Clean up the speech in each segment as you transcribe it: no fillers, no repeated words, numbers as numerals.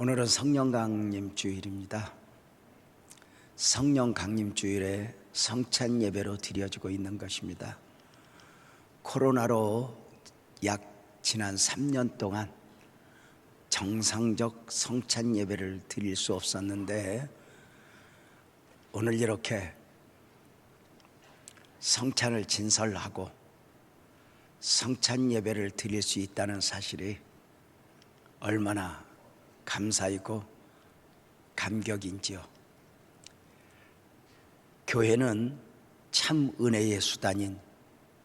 오늘은 성령 강림 주일입니다. 성령 강림 주일에 성찬 예배로 드려지고 있는 것입니다. 코로나로 지난 3년 동안 정상적 성찬 예배를 드릴 수 없었는데 오늘 이렇게 성찬을 진설하고 성찬 예배를 드릴 수 있다는 사실이 얼마나 감사이고 감격인지요. 교회는 참 은혜의 수단인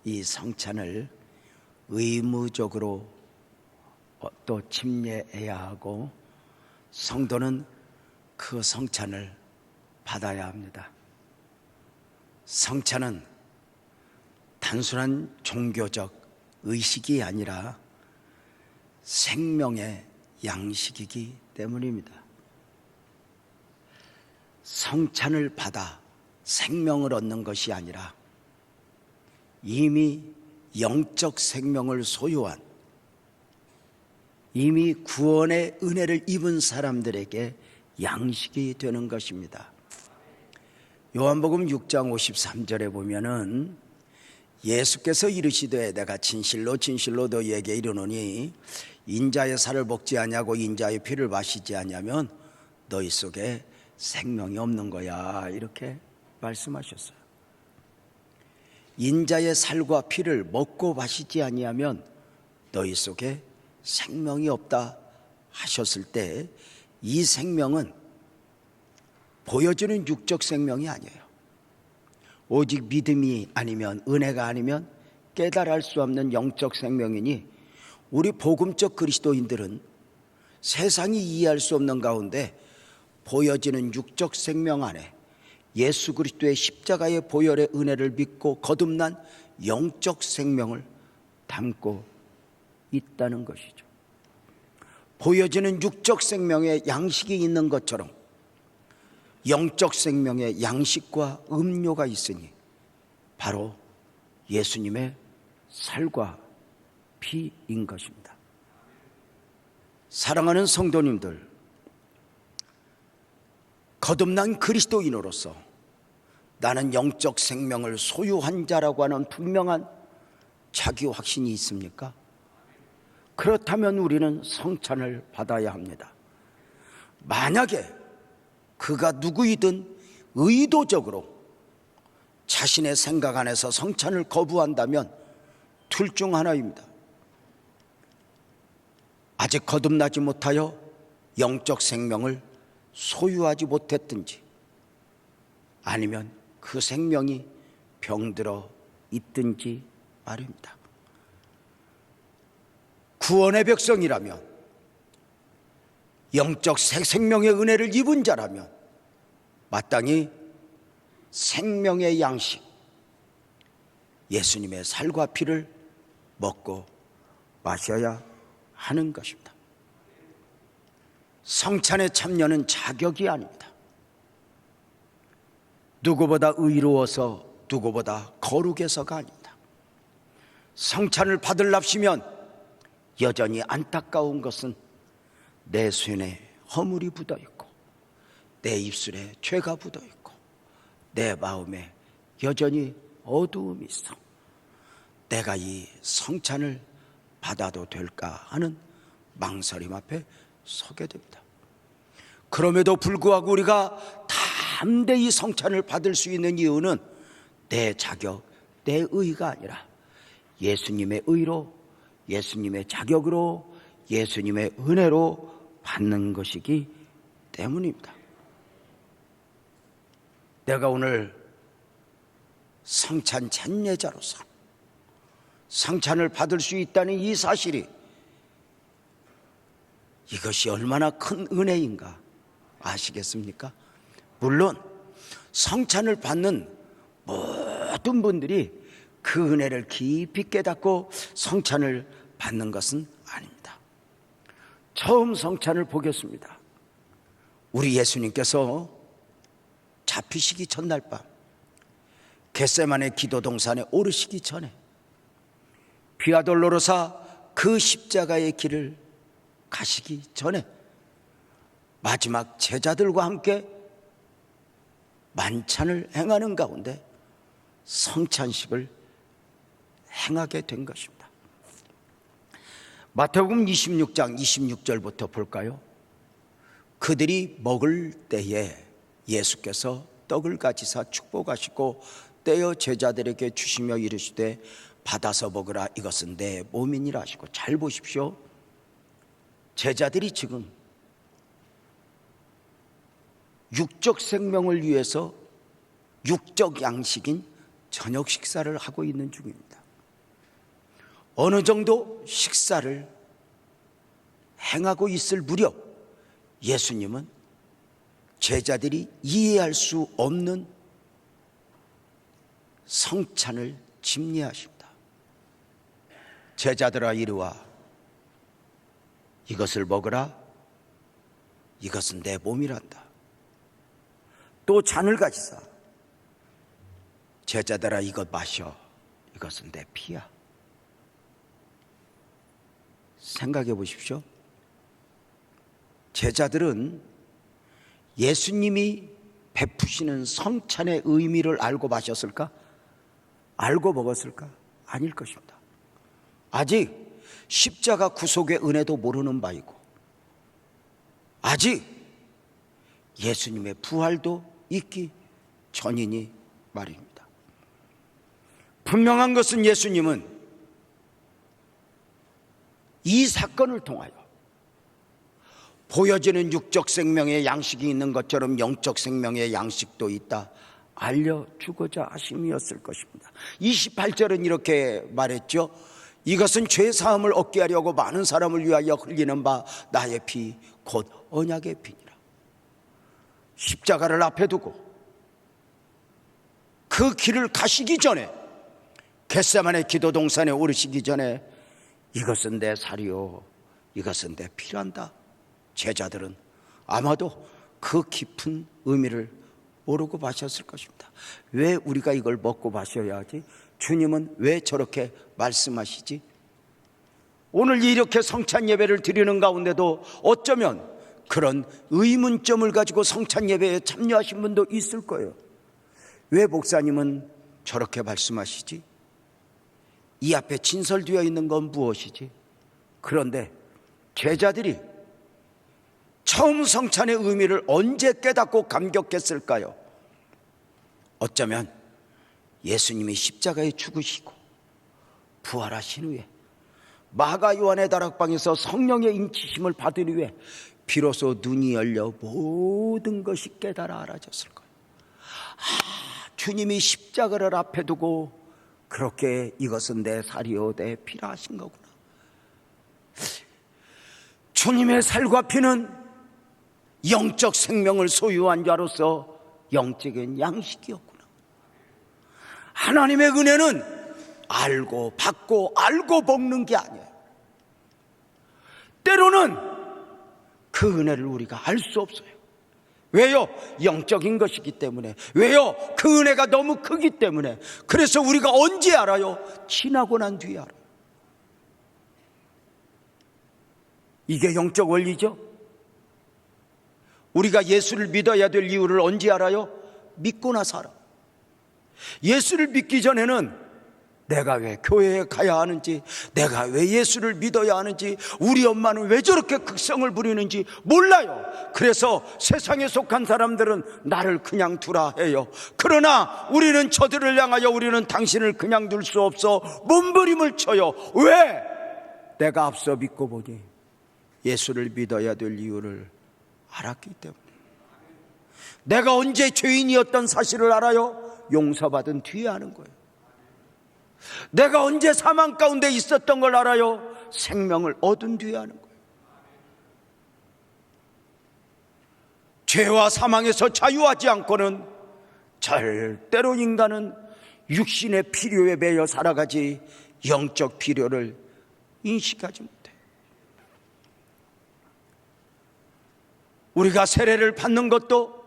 이 성찬을 의무적으로 또 침례해야 하고 성도는 그 성찬을 받아야 합니다. 성찬은 단순한 종교적 의식이 아니라 생명의 양식이기 때문입니다. 성찬을 받아 생명을 얻는 것이 아니라 이미 영적 생명을 소유한, 이미 구원의 은혜를 입은 사람들에게 양식이 되는 것입니다. 요한복음 6장 53절에 보면은 예수께서 이르시되 내가 진실로 진실로 너희에게 이르노니 인자의 살을 먹지 아니하고 인자의 피를 마시지 아니하면 너희 속에 생명이 없는 거야, 이렇게 말씀하셨어요. 인자의 살과 피를 먹고 마시지 아니하면 너희 속에 생명이 없다 하셨을 때 이 생명은 보여지는 육적 생명이 아니에요. 오직 믿음이 아니면, 은혜가 아니면 깨달을 수 없는 영적 생명이니 우리 복음적 그리스도인들은 세상이 이해할 수 없는 가운데 보여지는 육적 생명 안에 예수 그리스도의 십자가의 보혈의 은혜를 믿고 거듭난 영적 생명을 담고 있다는 것이죠. 보여지는 육적 생명의 양식이 있는 것처럼 영적 생명의 양식과 음료가 있으니 바로 예수님의 살과 피인 것입니다. 사랑하는 성도님들, 거듭난 그리스도인으로서 나는 영적 생명을 소유한 자라고 하는 분명한 자기 확신이 있습니까? 그렇다면 우리는 성찬을 받아야 합니다. 만약에 그가 누구이든 의도적으로 자신의 생각 안에서 성찬을 거부한다면 둘 중 하나입니다. 아직 거듭나지 못하여 영적 생명을 소유하지 못했든지, 아니면 그 생명이 병들어 있든지 말입니다. 구원의 백성이라면, 영적 생명의 은혜를 입은 자라면 마땅히 생명의 양식, 예수님의 살과 피를 먹고 마셔야 하는 것입니다. 성찬에 참여는 자격이 아닙니다. 누구보다 의로워서, 누구보다 거룩해서가 아닙니다. 성찬을 받으랍시면 여전히 안타까운 것은 내 손에 허물이 묻어있고 내 입술에 죄가 묻어있고 내 마음에 여전히 어두움이 있어 내가 이 성찬을 받아도 될까 하는 망설임 앞에 서게 됩니다. 그럼에도 불구하고 우리가 담대히 성찬을 받을 수 있는 이유는 내 자격, 내 의가 아니라 예수님의 의로, 예수님의 자격으로, 예수님의 은혜로 받는 것이기 때문입니다. 내가 오늘 성찬 찬례자로서 성찬을 받을 수 있다는 이 사실이, 이것이 얼마나 큰 은혜인가 아시겠습니까? 물론 성찬을 받는 모든 분들이 그 은혜를 깊이 깨닫고 성찬을 받는 것은 아닙니다. 처음 성찬을 보겠습니다. 우리 예수님께서 잡히시기 전날 밤 겟세마네 기도 동산에 오르시기 전에 비아 돌로로사 그 십자가의 길을 가시기 전에 마지막 제자들과 함께 만찬을 행하는 가운데 성찬식을 행하게 된 것입니다. 마태복음 26장 26절부터 볼까요? 그들이 먹을 때에 예수께서 떡을 가지사 축복하시고 떼어 제자들에게 주시며 이르시되 받아서 먹으라, 이것은 내 몸이니라 하시고. 잘 보십시오. 제자들이 지금 육적 생명을 위해서 육적 양식인 저녁 식사를 하고 있는 중입니다. 어느 정도 식사를 행하고 있을 무렵 예수님은 제자들이 이해할 수 없는 성찬을 집례하십니다. 제자들아 이르와 이것을 먹으라, 이것은 내 몸이란다. 또 잔을 가지사 제자들아 이것 마셔, 이것은 내 피야. 생각해 보십시오. 제자들은 예수님이 베푸시는 성찬의 의미를 알고 마셨을까? 알고 먹었을까? 아닐 것입니다. 아직 십자가 구속의 은혜도 모르는 바이고, 아직 예수님의 부활도 있기 전이니 말입니다. 분명한 것은 예수님은 이 사건을 통하여 보여지는 육적 생명의 양식이 있는 것처럼 영적 생명의 양식도 있다 알려주고자 하심이었을 것입니다. 28절은 이렇게 말했죠. 이것은 죄 사함을 얻게 하려고 많은 사람을 위하여 흘리는 바 나의 피 곧 언약의 피니라. 십자가를 앞에 두고 그 길을 가시기 전에, 겟세마네 기도 동산에 오르시기 전에 이것은 내 살이요 이것은 내 피란다. 제자들은 아마도 그 깊은 의미를 모르고 마셨을 것입니다. 왜 우리가 이걸 먹고 마셔야 하지? 주님은 왜 저렇게 말씀하시지? 오늘 이렇게 성찬 예배를 드리는 가운데도 어쩌면 그런 의문점을 가지고 성찬 예배에 참여하신 분도 있을 거예요. 왜 목사님은 저렇게 말씀하시지? 이 앞에 진설되어 있는 건 무엇이지? 그런데 제자들이 처음 성찬의 의미를 언제 깨닫고 감격했을까요? 어쩌면 예수님이 십자가에 죽으시고 부활하신 후에 마가 요한의 다락방에서 성령의 인치심을 받은 후에 비로소 눈이 열려 모든 것이 깨달아 알아졌을 거예요. 주님이 십자가를 앞에 두고 그렇게 이것은 내 살이요 내 피라 하신 거구나. 주님의 살과 피는 영적 생명을 소유한 자로서 영적인 양식이었구나. 하나님의 은혜는 알고 받고 알고 먹는 게 아니에요. 때로는 그 은혜를 우리가 알 수 없어요. 왜요? 영적인 것이기 때문에. 왜요? 그 은혜가 너무 크기 때문에. 그래서 우리가 언제 알아요? 지나고 난 뒤에 알아요. 이게 영적 원리죠. 우리가 예수를 믿어야 될 이유를 언제 알아요? 믿고 나서 알아. 예수를 믿기 전에는 내가 왜 교회에 가야 하는지, 내가 왜 예수를 믿어야 하는지, 우리 엄마는 왜 저렇게 극성을 부리는지 몰라요. 그래서 세상에 속한 사람들은 나를 그냥 두라 해요. 그러나 우리는 저들을 향하여 우리는 당신을 그냥 둘 수 없어 몸부림을 쳐요. 왜? 내가 앞서 믿고 보니 예수를 믿어야 될 이유를 알았기 때문에. 내가 언제 죄인이었던 사실을 알아요? 용서받은 뒤에 아는 거예요. 내가 언제 사망 가운데 있었던 걸 알아요? 생명을 얻은 뒤에 아는 거예요. 죄와 사망에서 자유하지 않고는 절대로 인간은 육신의 필요에 매여 살아가지 영적 필요를 인식하지 못해. 우리가 세례를 받는 것도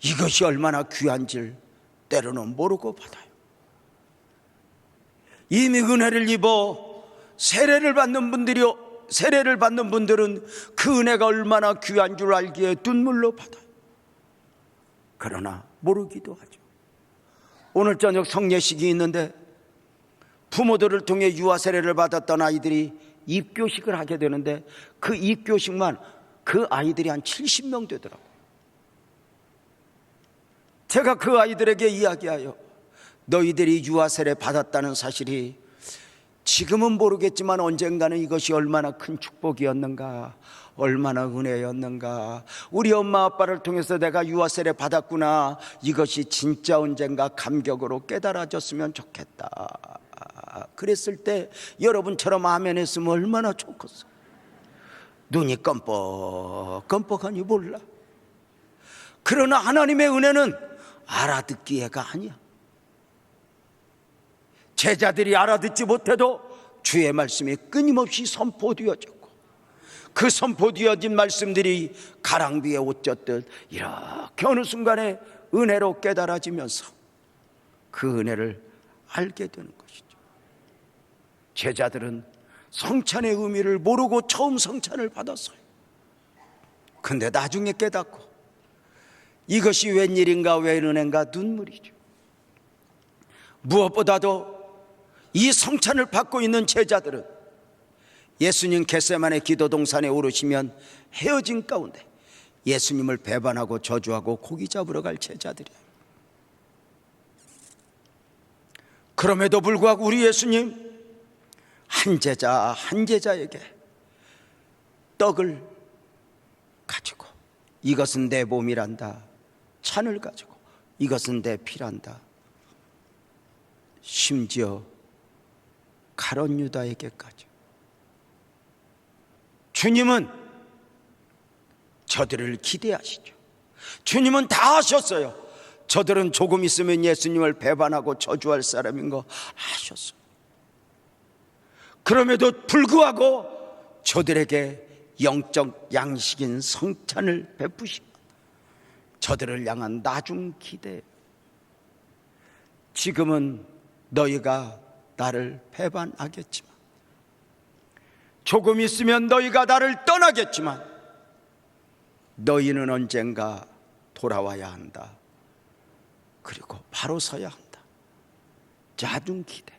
이것이 얼마나 귀한지를 때로는 모르고 받아요. 이미 은혜를 입어 세례를 받는 분들이 세례를 받는 분들은 그 은혜가 얼마나 귀한 줄 알기에 눈물로 받아요. 그러나 모르기도 하죠. 오늘 저녁 성례식이 있는데 부모들을 통해 유아 세례를 받았던 아이들이 입교식을 하게 되는데 그 입교식만 그 아이들이 한 70명 되더라고요. 제가 그 아이들에게 이야기하여 너희들이 유아 세례 받았다는 사실이 지금은 모르겠지만 언젠가는 이것이 얼마나 큰 축복이었는가, 얼마나 은혜였는가, 우리 엄마 아빠를 통해서 내가 유아 세례 받았구나, 이것이 진짜 언젠가 감격으로 깨달아졌으면 좋겠다. 그랬을 때 여러분처럼 아멘 했으면 얼마나 좋겠어. 눈이 껌뻑껌뻑하니 몰라. 그러나 하나님의 은혜는 알아듣기에가 아니야. 제자들이 알아듣지 못해도 주의 말씀이 끊임없이 선포되어졌고 그 선포되어진 말씀들이 가랑비에 옷 젖듯 이렇게 어느 순간에 은혜로 깨달아지면서 그 은혜를 알게 되는 것이죠. 제자들은 성찬의 의미를 모르고 처음 성찬을 받았어요. 근데 나중에 깨닫고 이것이 웬일인가 왜 은혜인가 눈물이죠. 무엇보다도 이 성찬을 받고 있는 제자들은 예수님 겟세마네 기도 동산에 오르시면 헤어진 가운데 예수님을 배반하고 저주하고 고기 잡으러 갈 제자들이에요. 그럼에도 불구하고 우리 예수님 한 제자에게 떡을 가지고 이것은 내 몸이란다, 찬을 가지고 이것은 내 피란다, 심지어 가룟 유다에게까지. 주님은 저들을 기대하시죠. 주님은 다 아셨어요. 저들은 조금 있으면 예수님을 배반하고 저주할 사람인 거 아셨어요. 그럼에도 불구하고 저들에게 영적 양식인 성찬을 베푸시고 저들을 향한 나중 기대. 지금은 너희가 나를 배반하겠지만 조금 있으면 너희가 나를 떠나겠지만 너희는 언젠가 돌아와야 한다. 그리고 바로 서야 한다. 나중 기대.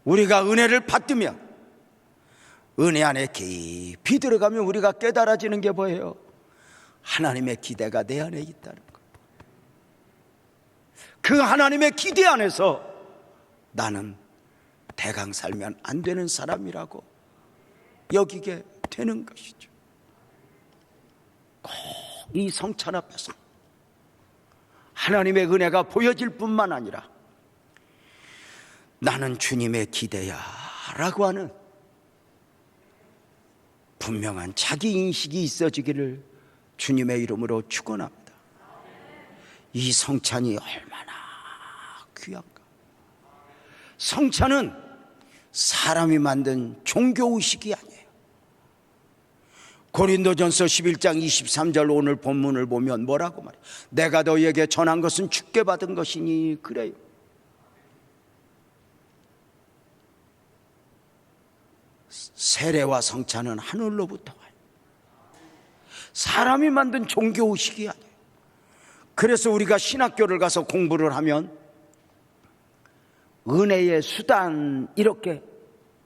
우리가 은혜를 받으면 은혜 안에 깊이 들어가면 우리가 깨달아지는 게 뭐예요? 하나님의 기대가 내 안에 있다는 것. 그 하나님의 기대 안에서 나는 대강 살면 안 되는 사람이라고 여기게 되는 것이죠. 꼭 이 성찬 앞에서 하나님의 은혜가 보여질 뿐만 아니라 나는 주님의 기대야 라고 하는 분명한 자기 인식이 있어지기를 주님의 이름으로 축원합니다. 이 성찬이 얼마나 귀한가. 성찬은 사람이 만든 종교의식이 아니에요. 고린도전서 11장 23절 오늘 본문을 보면 뭐라고 말해요? 내가 너희에게 전한 것은 주께 받은 것이니 그래요. 세례와 성찬은 하늘로부터 와요. 사람이 만든 종교의식이 아니에요. 그래서 우리가 신학교를 가서 공부를 하면 은혜의 수단 이렇게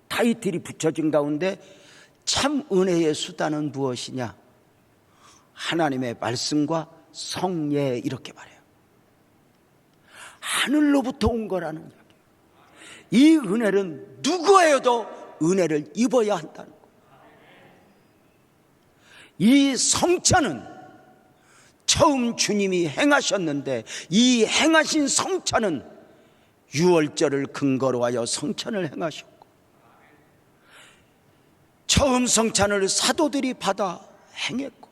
타이틀이 붙여진 가운데 참 은혜의 수단은 무엇이냐? 하나님의 말씀과 성례 이렇게 말해요. 하늘로부터 온 거라는 이야기예요. 이 은혜는 누구에도 은혜를 입어야 한다는 거예요. 이 성찬은 처음 주님이 행하셨는데 이 행하신 성찬은 유월절을 근거로 하여 성찬을 행하셨고 처음 성찬을 사도들이 받아 행했고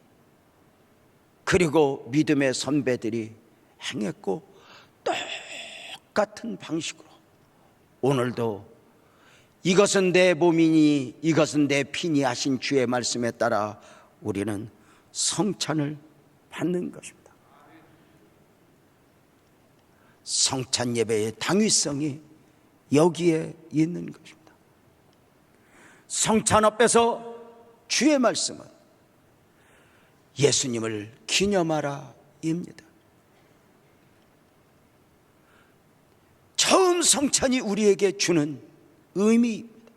그리고 믿음의 선배들이 행했고 똑같은 방식으로 오늘도 이것은 내 몸이니 이것은 내 피니 하신 주의 말씀에 따라 우리는 성찬을 받는 것입니다. 성찬 예배의 당위성이 여기에 있는 것입니다. 성찬 앞에서 주의 말씀은 예수님을 기념하라 입니다. 처음 성찬이 우리에게 주는 의미입니다.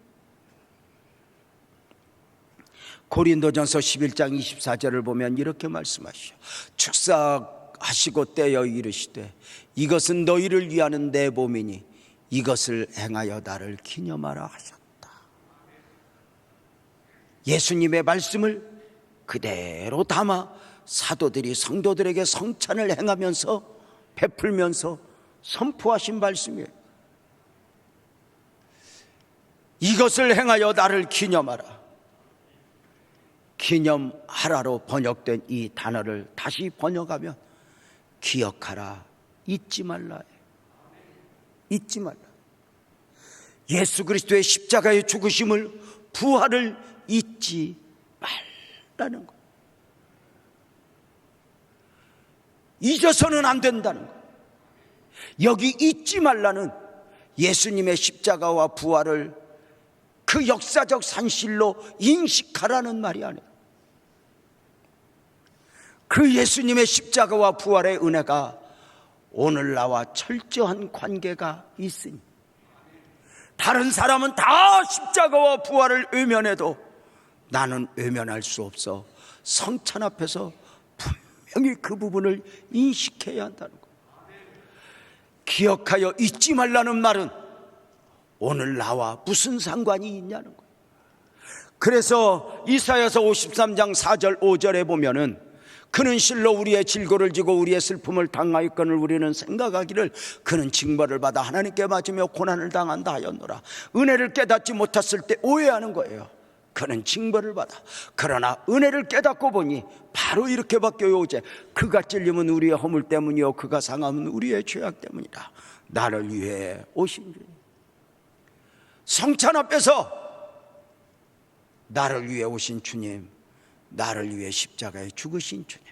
고린도전서 11장 24절을 보면 이렇게 말씀하시죠. 축사하시고 떼어 이르시되 이것은 너희를 위하는 내 몸이니 이것을 행하여 나를 기념하라 하셨다. 예수님의 말씀을 그대로 담아 사도들이 성도들에게 성찬을 행하면서 베풀면서 선포하신 말씀이에요. 이것을 행하여 나를 기념하라. 기념하라로 번역된 이 단어를 다시 번역하면 기억하라, 잊지 말라. 잊지 말라. 예수 그리스도의 십자가의 죽으심을, 부활을 잊지 말라는 것. 잊어서는 안 된다는 것. 여기 잊지 말라는 예수님의 십자가와 부활을 그 역사적 산실로 인식하라는 말이 아니에요. 그 예수님의 십자가와 부활의 은혜가 오늘 나와 철저한 관계가 있으니 다른 사람은 다 십자가와 부활을 외면해도 나는 외면할 수 없어 성찬 앞에서 분명히 그 부분을 인식해야 한다는 것. 기억하여 잊지 말라는 말은 오늘 나와 무슨 상관이 있냐는 거예요. 그래서 이사야서 53장 4절 5절에 보면은 그는 실로 우리의 질고를 지고 우리의 슬픔을 당하였거늘 우리는 생각하기를 그는 징벌을 받아 하나님께 맞으며 고난을 당한다 하였노라. 은혜를 깨닫지 못했을 때 오해하는 거예요. 그는 징벌을 받아. 그러나 은혜를 깨닫고 보니 바로 이렇게 바뀌어요. 이제 그가 찔림은 우리의 허물 때문이요 그가 상함은 우리의 죄악 때문이라. 나를 위해 오신 주님. 성찬 앞에서 나를 위해 오신 주님, 나를 위해 십자가에 죽으신 주님,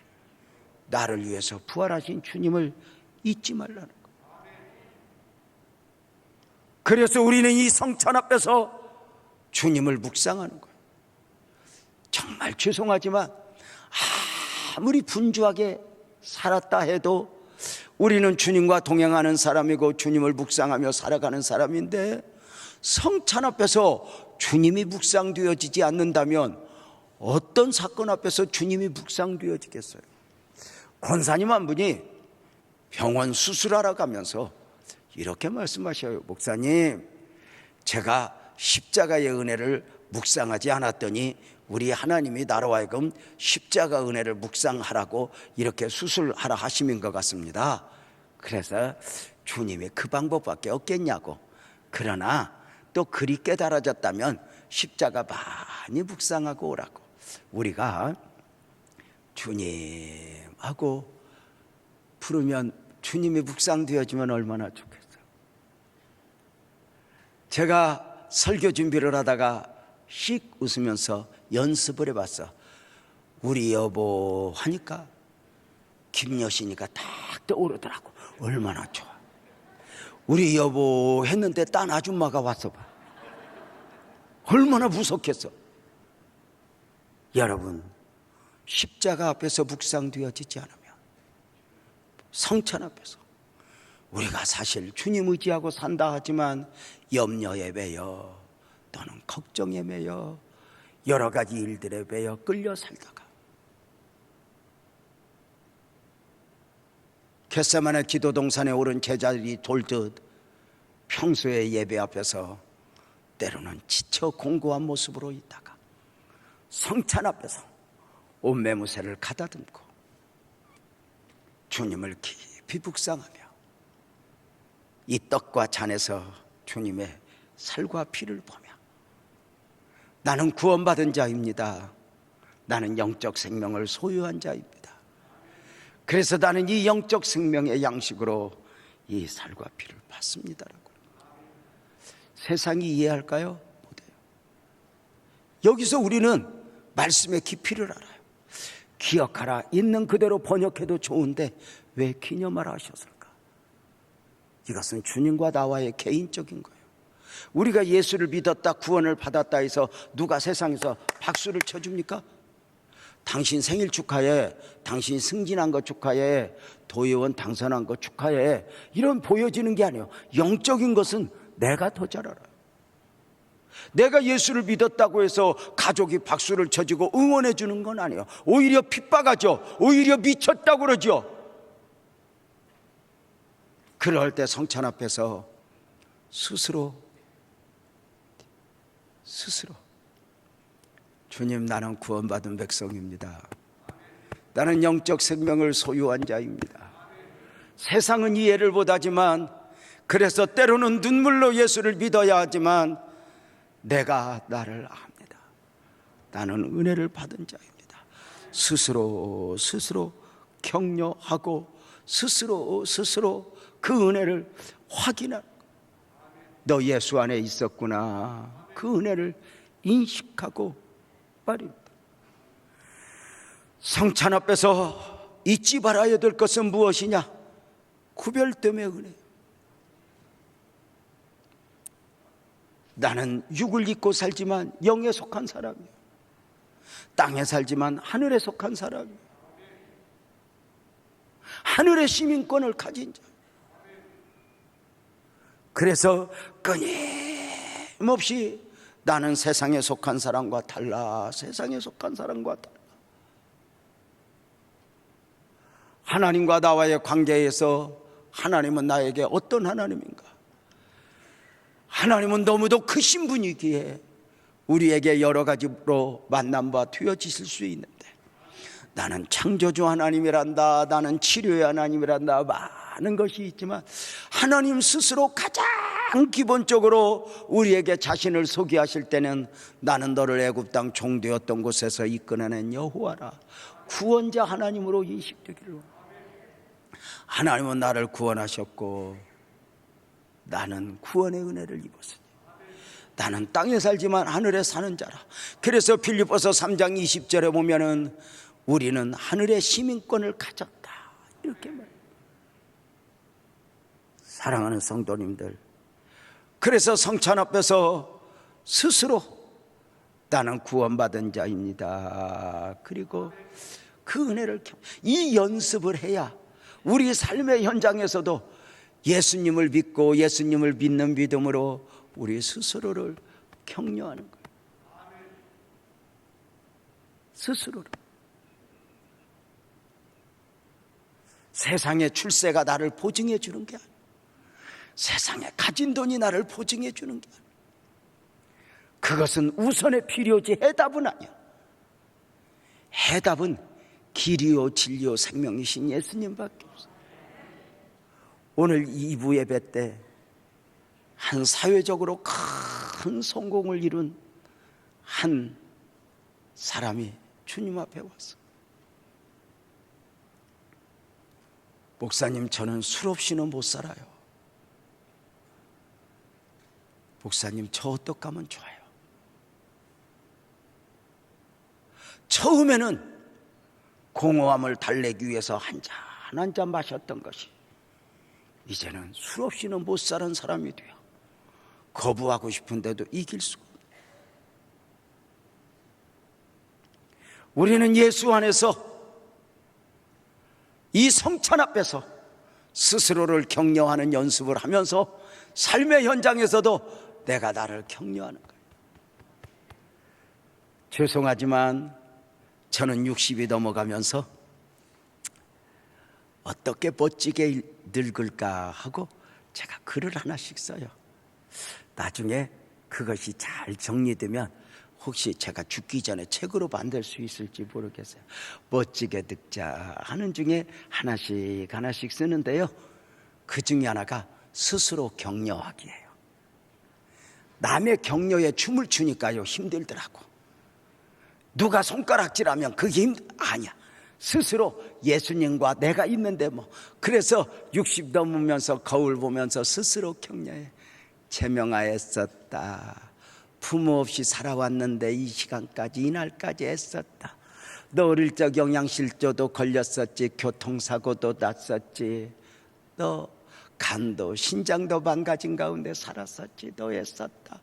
나를 위해서 부활하신 주님을 잊지 말라는 것. 그래서 우리는 이 성찬 앞에서 주님을 묵상하는 거예요. 정말 죄송하지만 아무리 분주하게 살았다 해도 우리는 주님과 동행하는 사람이고 주님을 묵상하며 살아가는 사람인데 성찬 앞에서 주님이 묵상되어지지 않는다면 어떤 사건 앞에서 주님이 묵상되어지겠어요? 권사님 한 분이 병원 수술하러 가면서 이렇게 말씀하셔요. 목사님, 제가 십자가의 은혜를 묵상하지 않았더니 우리 하나님이 나로 하여금 십자가 은혜를 묵상하라고 이렇게 수술하라 하심인 것 같습니다. 그래서 주님이 그 방법밖에 없겠냐고. 그러나 또 그리 깨달아졌다면 십자가 많이 묵상하고 오라고. 우리가 주님하고 부르면 주님이 묵상되어지면 얼마나 좋겠어요. 제가 설교 준비를 하다가 씩 웃으면서 연습을 해봤어. 우리 여보 하니까 김여시니까 딱 떠오르더라고. 얼마나 좋아. 우리 여보 했는데 딴 아줌마가 왔어 봐. 얼마나 무섭겠어. 여러분, 십자가 앞에서 묵상되어지지 않으면 성찬 앞에서 우리가 사실 주님 의지하고 산다 하지만 염려에 매여 또는 걱정에 매여 여러 가지 일들에 매여 끌려 살다가 겟세마네 기도 동산에 오른 제자들이 돌듯 평소의 예배 앞에서 때로는 지쳐 공고한 모습으로 있다가 성찬 앞에서 옷매무새를 가다듬고 주님을 깊이 묵상하며 이 떡과 잔에서 주님의 살과 피를 보며 나는 구원받은 자입니다. 나는 영적 생명을 소유한 자입니다. 그래서 나는 이 영적 생명의 양식으로 이 살과 피를 받습니다라고. 세상이 이해할까요? 못해요. 여기서 우리는 말씀의 깊이를 알아요. 기억하라, 있는 그대로 번역해도 좋은데 왜 기념하라 하셨을까? 이것은 주님과 나와의 개인적인 거예요. 우리가 예수를 믿었다, 구원을 받았다 해서 누가 세상에서 박수를 쳐줍니까? 당신 생일 축하해, 당신 승진한 거 축하해, 도의원 당선한 거 축하해, 이런 보여지는 게 아니에요. 영적인 것은 내가 더 잘 알아요. 내가 예수를 믿었다고 해서 가족이 박수를 쳐주고 응원해 주는 건 아니에요. 오히려 핍박하죠. 오히려 미쳤다고 그러죠. 그럴 때 성찬 앞에서 스스로 주님, 나는 구원받은 백성입니다. 나는 영적 생명을 소유한 자입니다. 세상은 이해를 못하지만, 그래서 때로는 눈물로 예수를 믿어야 하지만 내가 나를 압니다. 나는 은혜를 받은 자입니다. 스스로 격려하고 스스로 그 은혜를 확인하는, 너 예수 안에 있었구나, 그 은혜를 인식하고 말입니다. 성찬 앞에서 잊지 말아야 될 것은 무엇이냐? 구별됨의 은혜. 나는 육을 입고 살지만 영에 속한 사람이에요. 땅에 살지만 하늘에 속한 사람이에요. 하늘의 시민권을 가진 자. 그래서 끊임없이 나는 세상에 속한 사람과 달라, 세상에 속한 사람과 달라. 하나님과 나와의 관계에서 하나님은 나에게 어떤 하나님인가? 하나님은 너무도 크신 분이기에 우리에게 여러 가지로 만남과 트여지실 수 있는데, 나는 창조주 하나님이란다, 나는 치료의 하나님이란다, 많은 것이 있지만 하나님 스스로 가장 기본적으로 우리에게 자신을 소개하실 때는 나는 너를 애굽 땅 종되었던 곳에서 이끌어낸 여호와라, 구원자 하나님으로 인식되기를. 하나님은 나를 구원하셨고 나는 구원의 은혜를 입었으니 나는 땅에 살지만 하늘에 사는 자라. 그래서 빌립보서 3장 20절에 보면은 우리는 하늘의 시민권을 가졌다, 이렇게 말해요. 사랑하는 성도님들, 그래서 성찬 앞에서 스스로 나는 구원받은 자입니다, 그리고 그 은혜를 이 연습을 해야 우리 삶의 현장에서도 예수님을 믿고 예수님을 믿는 믿음으로 우리 스스로를 격려하는 거예요. 스스로를. 세상의 출세가 나를 보증해 주는 게 아니에요. 세상에 가진 돈이 나를 보증해 주는 게 아니에요. 그것은 우선의 필요지 해답은 아니야. 해답은 길이요 진리요 생명이신 예수님밖에 없어요. 오늘 2부 예배 때 한 사회적으로 큰 성공을 이룬 한 사람이 주님 앞에 왔어. 목사님, 저는 술 없이는 못 살아요. 목사님, 저 어떡하면 좋아요? 처음에는 공허함을 달래기 위해서 한 잔 마셨던 것이 이제는 술 없이는 못 사는 사람이 돼요. 거부하고 싶은데도 이길 수가 없어요. 우리는 예수 안에서 이 성찬 앞에서 스스로를 격려하는 연습을 하면서 삶의 현장에서도 내가 나를 격려하는 거예요. 죄송하지만 저는 60이 넘어가면서 어떻게 멋지게 늙을까 하고 제가 글을 하나씩 써요. 나중에 그것이 잘 정리되면 혹시 제가 죽기 전에 책으로 만들 수 있을지 모르겠어요. 멋지게 늙자 하는 중에 하나씩 쓰는데요, 그 중에 하나가 스스로 격려하기예요. 남의 격려에 춤을 추니까요 힘들더라고. 누가 손가락질하면 그게 아니야. 스스로 예수님과 내가 있는데 뭐. 그래서 60 넘으면서 거울 보면서 스스로 격려해. 제명아 애썼다. 부모 없이 살아왔는데 이 시간까지, 이날까지 애썼다. 너 어릴 적 영양실조도 걸렸었지, 교통사고도 났었지, 너 간도 신장도 망가진 가운데 살았었지도 했었다.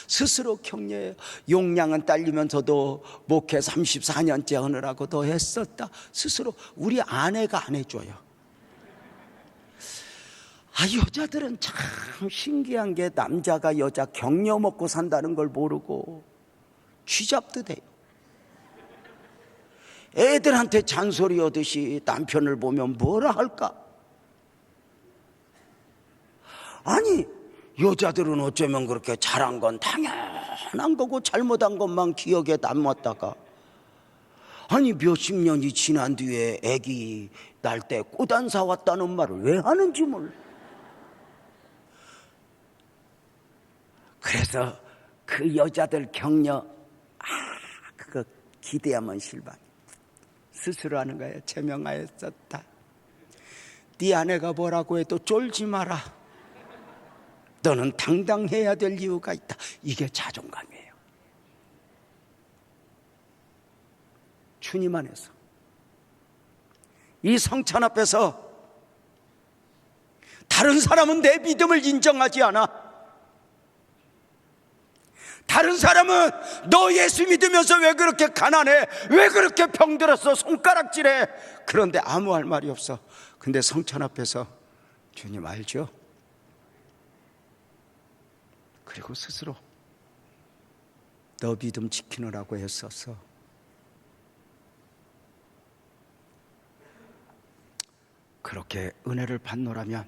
스스로 격려해요. 용량은 딸리면서도 목회 34년째 하느라고도 했었다. 스스로. 우리 아내가 안 해줘요. 여자들은 참 신기한 게 남자가 여자 격려 먹고 산다는 걸 모르고 쥐잡도 돼요. 애들한테 잔소리 하듯이 남편을 보면 뭐라 할까? 아니, 여자들은 어쩌면 그렇게 잘한 건 당연한 거고 잘못한 것만 기억에 남았다가 아니 몇십 년이 지난 뒤에 애기 날 때 꽃 안 사왔다는 말을 왜 하는지 몰라. 그래서 그 여자들 격려 그거 기대하면 실망. 스스로 하는 거예요. 제명하였었다. 네 아내가 뭐라고 해도 쫄지 마라. 너는 당당해야 될 이유가 있다. 이게 자존감이에요. 주님 안에서 이 성찬 앞에서 다른 사람은 내 믿음을 인정하지 않아. 다른 사람은 너 예수 믿으면서 왜 그렇게 가난해? 왜 그렇게 병들었어? 손가락질해? 그런데 아무 할 말이 없어. 근데 성찬 앞에서 주님 알죠? 그리고 스스로 너 믿음 지키느라고 했었어. 그렇게 은혜를 받노라면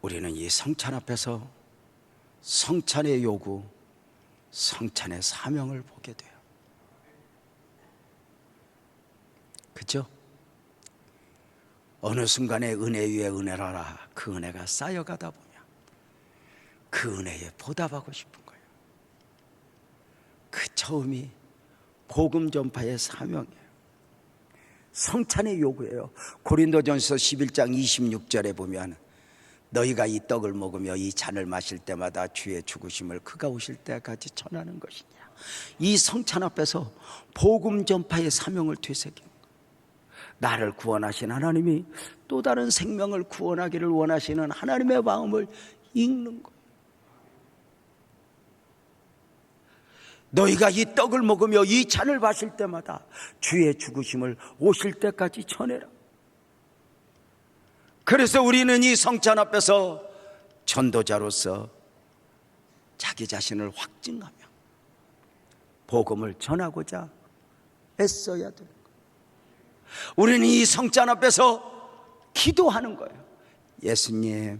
우리는 이 성찬 앞에서 성찬의 요구, 성찬의 사명을 보게 돼요. 그죠? 어느 순간에 은혜 위에 은혜라라. 그 은혜가 쌓여가다 보면 그 은혜에 보답하고 싶은 거예요. 그 처음이 복음 전파의 사명이에요. 성찬의 요구예요. 고린도전서 11장 26절에 보면 너희가 이 떡을 먹으며 이 잔을 마실 때마다 주의 죽으심을 그가 오실 때까지 전하는 것이냐. 이 성찬 앞에서 복음 전파의 사명을 되새긴 거예요. 나를 구원하신 하나님이 또 다른 생명을 구원하기를 원하시는 하나님의 마음을 읽는 거예요. 너희가 이 떡을 먹으며 이 잔을 마실 때마다 주의 죽으심을 오실 때까지 전해라. 그래서 우리는 이 성찬 앞에서 전도자로서 자기 자신을 확증하며 복음을 전하고자 애써야 되는 거예요. 우리는 이 성찬 앞에서 기도하는 거예요. 예수님,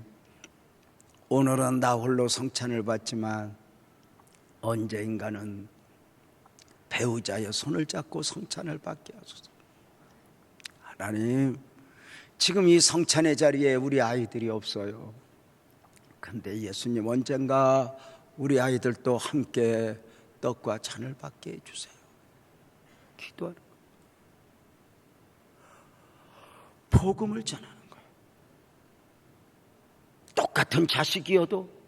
오늘은 나 홀로 성찬을 받지만 언젠가는 배우자의 손을 잡고 성찬을 받게 하소서. 하나님, 지금 이 성찬의 자리에 우리 아이들이 없어요. 근데 예수님, 언젠가 우리 아이들도 함께 떡과 잔을 받게 해주세요. 기도하는 거예요. 복음을 전하는 거예요. 똑같은 자식이어도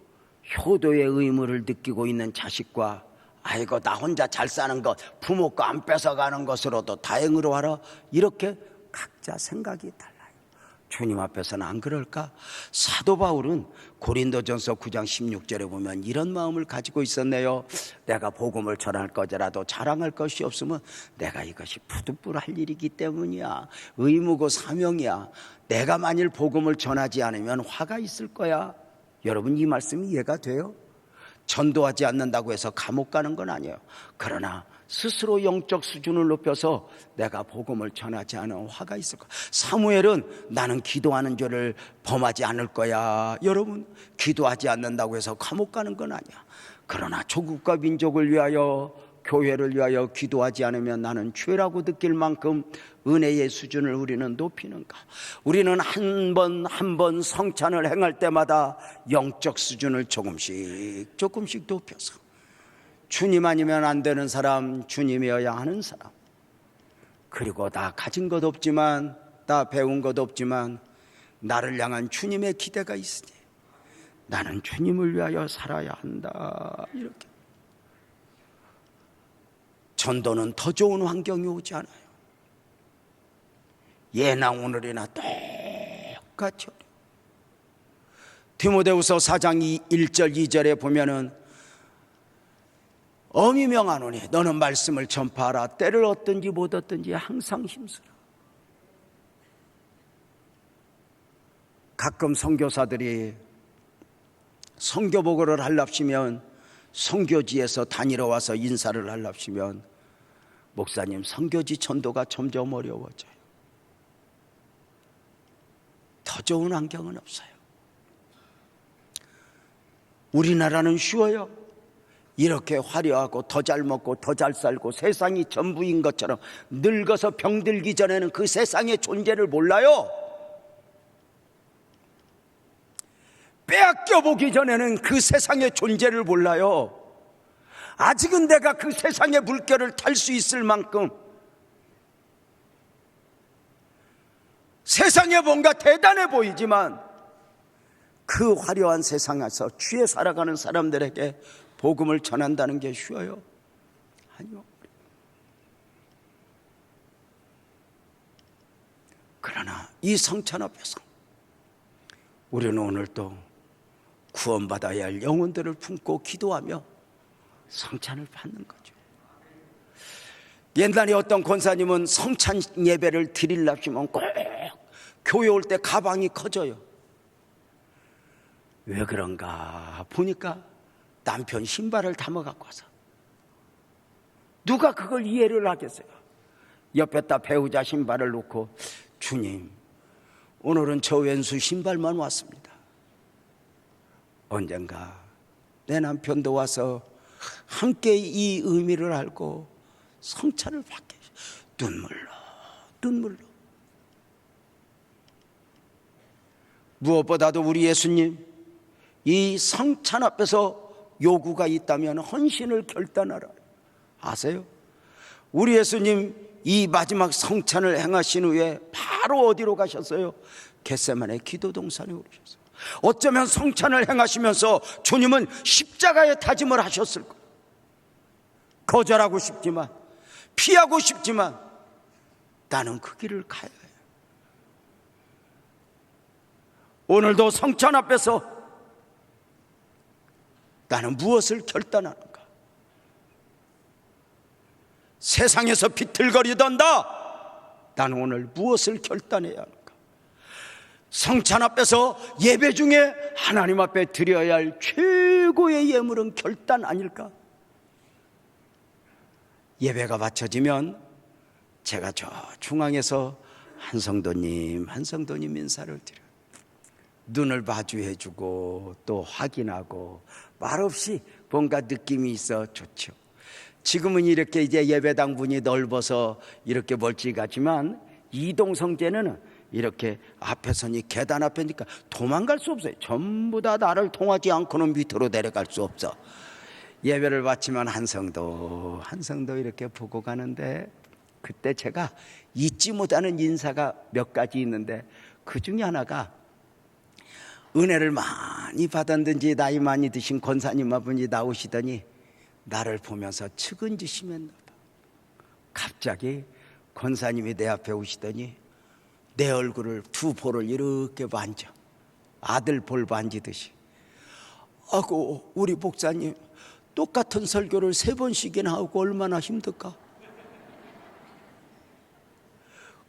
효도의 의무를 느끼고 있는 자식과 아이고 나 혼자 잘 사는 것 부모 거 안 뺏어가는 것으로도 다행으로 하라, 이렇게 각자 생각이 달라요. 주님 앞에서는 안 그럴까? 사도 바울은 고린도전서 9장 16절에 보면 이런 마음을 가지고 있었네요. 내가 복음을 전할 거더라도 자랑할 것이 없으면 내가 이것이 푸득불할 일이기 때문이야. 의무고 사명이야. 내가 만일 복음을 전하지 않으면 화가 있을 거야. 여러분, 이 말씀이 이해가 돼요? 전도하지 않는다고 해서 감옥 가는 건 아니에요. 그러나 스스로 영적 수준을 높여서 내가 복음을 전하지 않으면 화가 있을 거야. 사무엘은 나는 기도하는 죄를 범하지 않을 거야. 여러분, 기도하지 않는다고 해서 감옥 가는 건 아니야. 그러나 조국과 민족을 위하여, 교회를 위하여 기도하지 않으면 나는 죄라고 느낄 만큼 은혜의 수준을 우리는 높이는가? 우리는 한 번 성찬을 행할 때마다 영적 수준을 조금씩 높여서 주님 아니면 안 되는 사람, 주님이어야 하는 사람, 그리고 나 가진 것 없지만, 나 배운 것 없지만 나를 향한 주님의 기대가 있으니 나는 주님을 위하여 살아야 한다. 이렇게. 전도는 더 좋은 환경이 오지 않아요. 예나 오늘이나 똑같이. 디모데후서 4장 1절 2절에 보면은 엄히 명하노니 너는 말씀을 전파하라. 때를 얻든지 못 얻든지 항상 힘쓰라. 가끔 선교사들이 선교보고를 하랍시면 선교지에서 다니러 와서 인사를 하랍시면 목사님, 선교지 전도가 점점 어려워져요. 더 좋은 환경은 없어요. 우리나라는 쉬워요. 이렇게 화려하고 더 잘 먹고 더 잘 살고 세상이 전부인 것처럼 늙어서 병들기 전에는 그 세상의 존재를 몰라요. 빼앗겨 보기 전에는 그 세상의 존재를 몰라요. 아직은 내가 그 세상의 물결을 탈 수 있을 만큼 세상에 뭔가 대단해 보이지만 그 화려한 세상에서 취해 살아가는 사람들에게 복음을 전한다는 게 쉬워요? 아니요. 그러나 이 성찬 앞에서 우리는 오늘 또 구원받아야 할 영혼들을 품고 기도하며 성찬을 받는 거죠. 옛날에 어떤 권사님은 성찬 예배를 드리려면 꼭 교회 올 때 가방이 커져요. 왜 그런가 보니까 남편 신발을 담아 갖고 와서 누가 그걸 이해를 하겠어요? 옆에다 배우자 신발을 놓고 주님, 오늘은 저 왼수 신발만 왔습니다. 언젠가 내 남편도 와서 함께 이 의미를 알고 성찬을 받게 눈물로 무엇보다도 우리 예수님 이 성찬 앞에서 요구가 있다면 헌신을 결단하라. 아세요? 우리 예수님 이 마지막 성찬을 행하신 후에 바로 어디로 가셨어요? 겟세마네 기도 동산에 오르셨어요. 어쩌면 성찬을 행하시면서 주님은 십자가의 다짐을 하셨을 거예요. 거절하고 싶지만, 피하고 싶지만 나는 그 길을 가야 해요. 오늘도 성찬 앞에서 나는 무엇을 결단하는가? 세상에서 비틀거리던다. 나는 오늘 무엇을 결단해야 하는가? 성찬 앞에서 예배 중에 하나님 앞에 드려야 할 최고의 예물은 결단 아닐까? 예배가 마쳐지면 제가 저 중앙에서 한성도님 인사를 드려요. 눈을 마주해주고 또 확인하고 말없이 뭔가 느낌이 있어 좋죠. 지금은 이렇게 이제 예배당 문이 넓어서 이렇게 멀찍하지만 이동성제는 이렇게 앞에 서니 계단 앞에니까 도망갈 수 없어요. 전부 다 나를 통하지 않고는 밑으로 내려갈 수 없어. 예배를 마치면 한성도 이렇게 보고 가는데 그때 제가 잊지 못하는 인사가 몇 가지 있는데 그 중에 하나가 은혜를 많이 받았는지 나이 많이 드신 권사님분이 나오시더니 나를 보면서 측은지시면 갑자기 권사님이 내 앞에 오시더니 내 얼굴을 두 볼을 이렇게 만져 아들 볼 만지듯이 아고 우리 목사님 똑같은 설교를 3번씩이나 하고 얼마나 힘들까?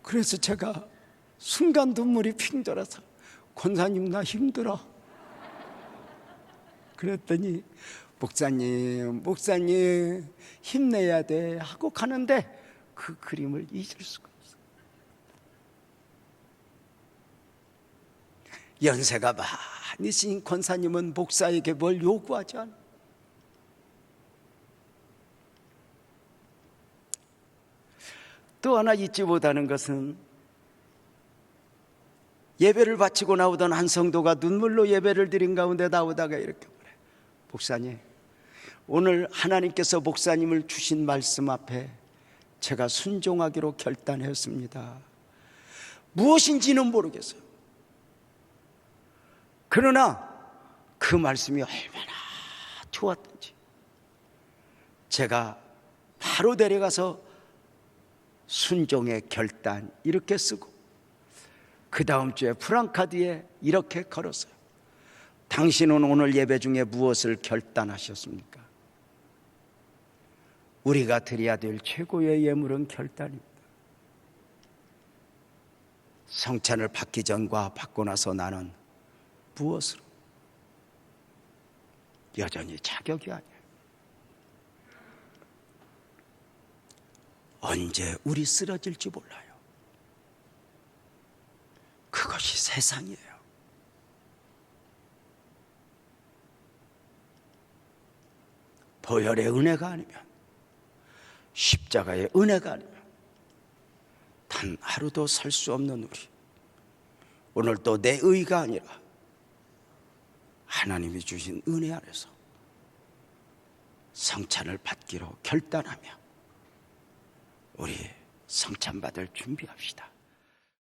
그래서 제가 순간 눈물이 핑 돌아서 권사님 나 힘들어. 그랬더니 목사님 힘내야 돼 하고 가는데 그 그림을 잊을 수가 없어요. 연세가 많으신 권사님은 목사에게 뭘 요구하지 않아요. 또 하나 잊지 못하는 것은 예배를 바치고 나오던 한 성도가 눈물로 예배를 드린 가운데 나오다가 이렇게 말해. 목사님, 오늘 하나님께서 목사님을 주신 말씀 앞에 제가 순종하기로 결단했습니다. 무엇인지는 모르겠어요. 그러나 그 말씀이 얼마나 좋았던지 제가 바로 데려가서 순종의 결단 이렇게 쓰고 그 다음 주에 프랑카드에 이렇게 걸었어요. 당신은 오늘 예배 중에 무엇을 결단하셨습니까? 우리가 드려야 될 최고의 예물은 결단입니다. 성찬을 받기 전과 받고 나서 나는 무엇으로? 여전히 자격이 아니에요. 언제 우리 쓰러질지 몰라요. 그것이 세상이에요. 보혈의 은혜가 아니면, 십자가의 은혜가 아니면 단 하루도 살 수 없는 우리, 오늘도 내 의가 아니라 하나님이 주신 은혜 안에서 성찬을 받기로 결단하며 우리 성찬 받을 준비합시다.